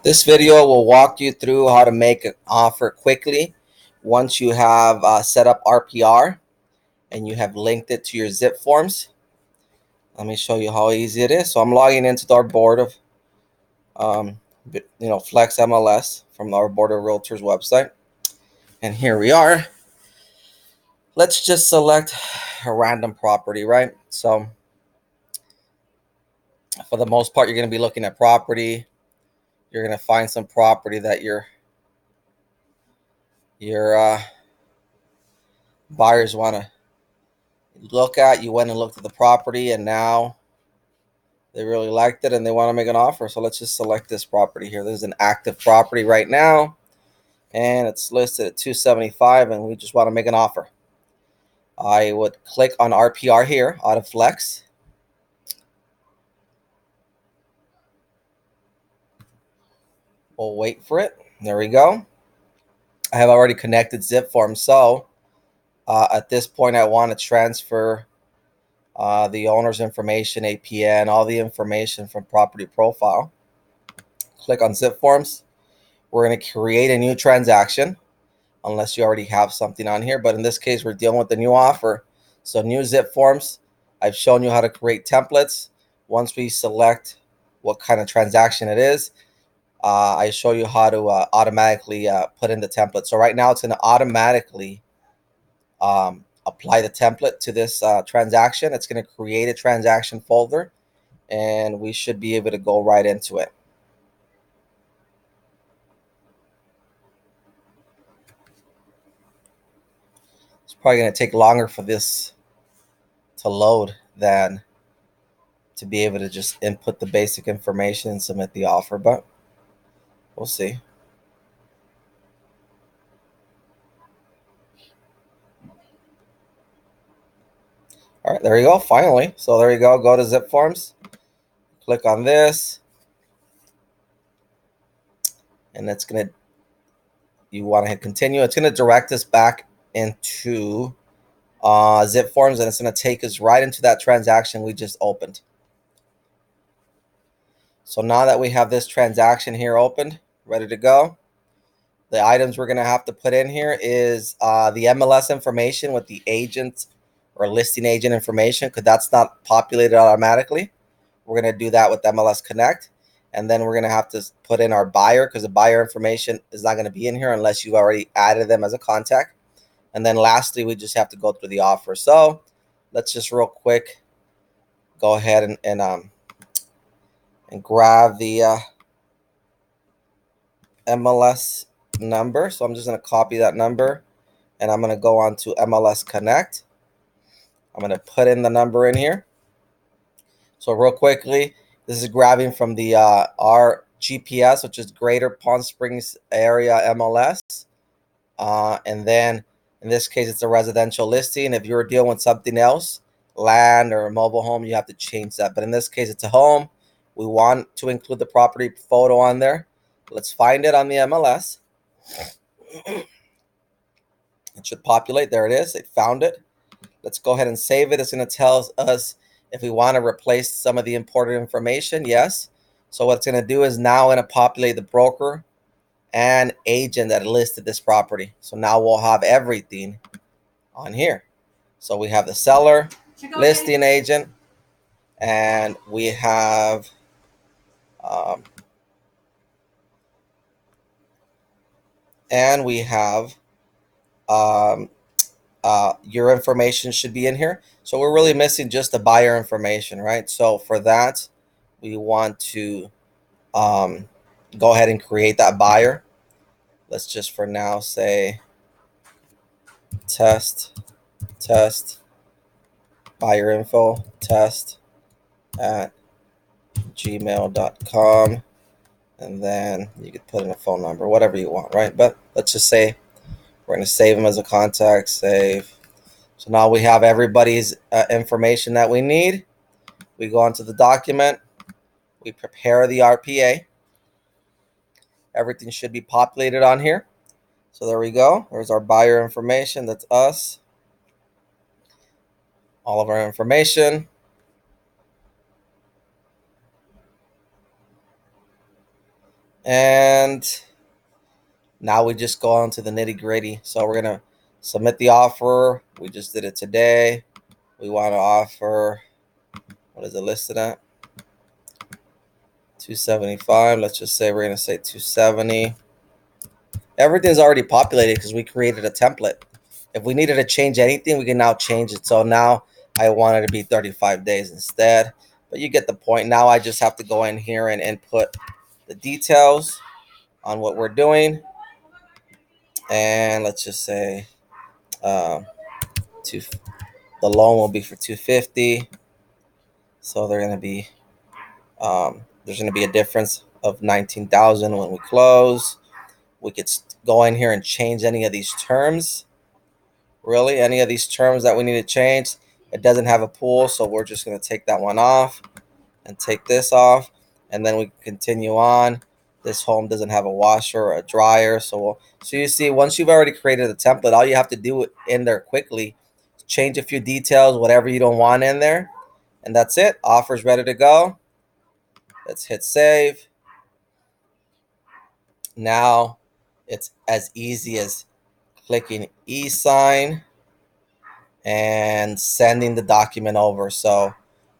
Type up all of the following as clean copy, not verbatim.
This video will walk you through how to make an offer quickly once you have set up RPR and you have linked it to your zip forms. Let me show you how easy it is. So I'm logging into our board of Flex MLS from our Board of Realtors website. And here we are. Let's just select a random property, right? So for the most part, you're going to be looking at property. You're going to find some property that your buyers want to look at. You went and looked at the property, and now they really liked it and they want to make an offer. So let's just select this property here. There's an active property right now, and it's listed at 275, and we just want to make an offer. I would click on RPR here out of Flex. We'll wait for it. There we go. I have already connected zip form. So at this point, I want to transfer the owner's information, APN, all the information from property profile. Click on zip forms. We're going to create a new transaction unless you already have something on here. But in this case, we're dealing with the new offer. So new zip forms. I've shown you how to create templates. Once we select what kind of transaction it is, I show you how to automatically put in the template. So right now it's going to automatically apply the template to this transaction. It's going to create a transaction folder, and we should be able to go right into it. It's probably going to take longer for this to load than to be able to just input the basic information and submit the offer, but we'll see. All right, there you go, finally. So there you go, go to zip forms, click on this, and it's going to, you want to hit continue. It's going to direct us back into zip forms, and it's going to take us right into that transaction we just opened. So now that we have this transaction here opened, ready to go, the items we're going to have to put in here is the MLS information with the agent or listing agent information, because that's not populated automatically. We're going to do that with MLS Connect. And then we're going to have to put in our buyer, because the buyer information is not going to be in here unless you've already added them as a contact. And then lastly, we just have to go through the offer. So let's just real quick go ahead and grab the MLS number. So I'm just going to copy that number, and I'm going to go on to MLS Connect. I'm going to put in the number in here. So real quickly, this is grabbing from the our GPS, which is Greater Palm Springs Area MLS. And then in this case, it's a residential listing. If you're dealing with something else, land or a mobile home, you have to change that. But in this case, it's a home. We want to include the property photo on there. Let's find it on the MLS. It should populate. There it is. It found it. Let's go ahead and save it. It's going to tell us if we want to replace some of the important information. Yes. So what it's going to do is now going to populate the broker and agent that listed this property. So now we'll have everything on here. So we have the seller, listing agent, and we have um, your information should be in here. So we're really missing just the buyer information, right? So for that, we want to go ahead and create that buyer. Let's just for now say test buyer info test at gmail.com, and then you could put in a phone number, whatever you want, right? But let's just say we're going to save them as a contact, save. So now we have everybody's information that we need. We go onto the document, we prepare the RPA. Everything should be populated on here. So there we go. There's our buyer information. That's us. All of our information. And now we just go on to the nitty gritty. So we're going to submit the offer. We just did it today. We want to offer, what is it listed at? 275. Let's just say we're going to say 270. Everything's already populated because we created a template. If we needed to change anything, we can now change it. So now I want it to be 35 days instead. But you get the point. Now I just have to go in here and input the details on what we're doing. And let's just say two, the loan will be for 250. So they're going to be there's going to be a difference of 19,000 when we close. We could go in here and change any of these terms. Really, any of these terms that we need to change. It doesn't have a pool, so we're just going to take that one off and take this off, and then we continue on. This home doesn't have a washer or a dryer, so you see, once you've already created a template, all you have to do in there quickly, change a few details, whatever you don't want in there, and that's it. Offer's ready to go. Let's hit save. Now it's as easy as clicking e-sign and sending the document over. So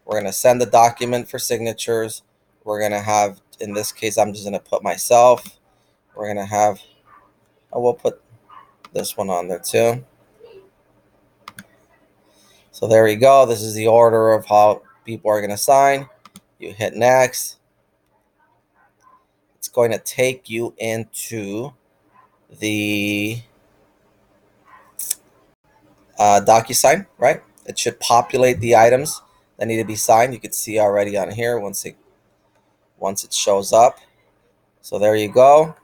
we're going to send the document for signatures. We're going to have, in this case, I'm just going to put myself. We're going to have, we'll put this one on there too. So there we go. This is the order of how people are going to sign. You hit next. It's going to take you into the DocuSign, right? It should populate the items that need to be signed. You can see already on here once it shows up. So there you go.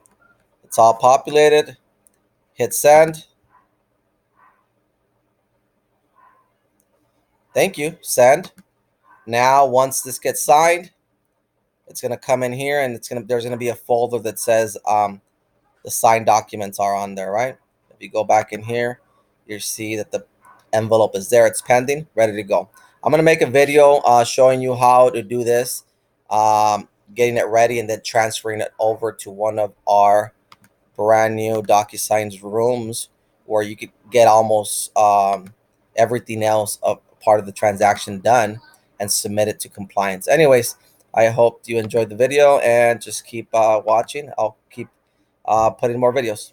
It's all populated. Hit send. Thank you. Send. Now, once this gets signed, it's going to come in here, and there's going to be a folder that says the signed documents are on there, right? If you go back in here, you see that the envelope is there. It's pending, ready to go. I'm going to make a video showing you how to do this, getting it ready, and then transferring it over to one of our brand new DocuSign's rooms, where you could get almost everything else of part of the transaction done and submit it to compliance. Anyways, I hope you enjoyed the video, and just keep watching. I'll keep putting more videos.